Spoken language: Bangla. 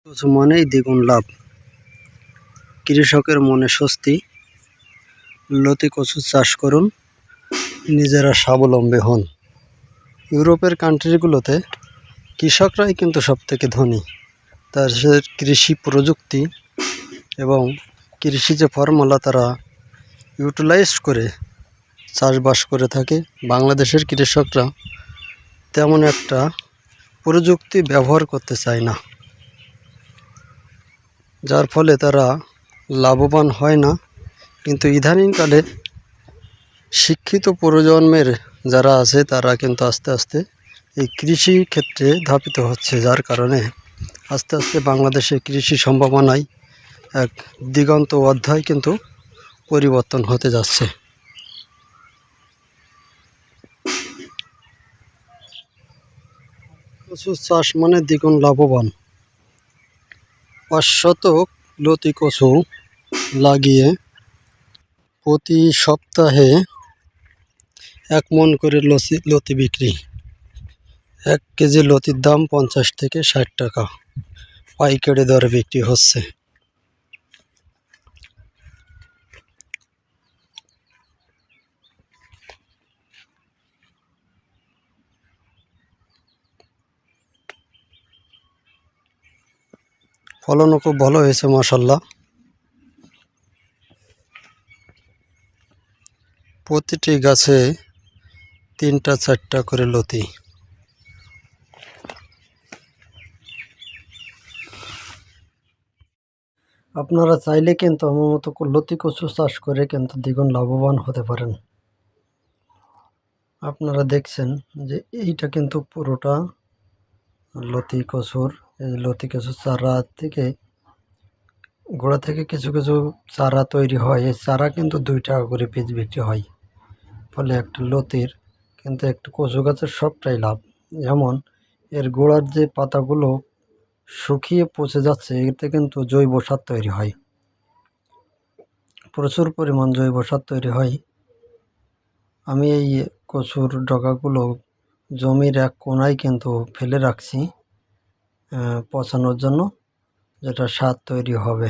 কচু মানেই দ্বিগুণ লাভ, কৃষকের মনে স্বস্তি। লতি কচু চাষ করুন, নিজেরা স্বাবলম্বী হন। ইউরোপের কান্ট্রিগুলোতে কৃষকরাই কিন্তু সবথেকে ধনী। তাদের কৃষি প্রযুক্তি এবং কৃষি যে ফর্মুলা তারা ইউটিলাইজ করে চাষবাস করে থাকে। বাংলাদেশের কৃষকরা তেমন একটা প্রযুক্তি ব্যবহার করতে চায় না, যার ফলে তারা লাভবান হয় না। কিন্তু ইদানিংকালে শিক্ষিত প্রজন্মের যারা আছে তারা কিন্তু আস্তে আস্তে এই কৃষি ক্ষেত্রে ধাবিত হচ্ছে, যার কারণে আস্তে আস্তে বাংলাদেশের কৃষি সম্ভাবনায় এক দিগন্ত অধ্যায় কিন্তু পরিবর্তন হতে যাচ্ছে। কচু চাষ মানে দ্বিগুণ লাভবান। 5 শতক লতি কচু লাগিয়ে প্রতি সপ্তাহে 1 মণ করে লতি বিক্রি। 1 কেজি লতির দাম 50 থেকে 60 টাকা পাইকারি দরে বিক্রি হচ্ছে। ফলনও খুব ভালো হয়েছে মাশাআল্লাহ। প্রতিটি গাছে 3টা 4টা করে লতি। আপনারা চাইলে কিন্তু আমার মতো লতি কচু চাষ করে কিন্তু দ্বিগুণ লাভবান হতে পারেন। আপনারা দেখছেন যে এইটা কিন্তু পুরোটা লতি কচুর। এই লতি কচুর চারা থেকে গোড়া থেকে কিছু কিছু চারা তৈরি হয়। এই চারা কিন্তু 2 টাকা করে পিস বিক্রি হয়। ফলে একটা লতির কিন্তু একটা কচু গাছের সবটাই লাভ। যেমন এর গোড়ার যে পাতাগুলো শুকিয়ে পচে যাচ্ছে, এতে কিন্তু জৈব সার তৈরি হয়, প্রচুর পরিমাণ জৈব সার তৈরি হয়। আমি এই কচুর ডগাগুলো জমির এক কোণায় কিন্তু ফেলে রাখছি পচানোর জন্য, যেটা সার তৈরি হবে।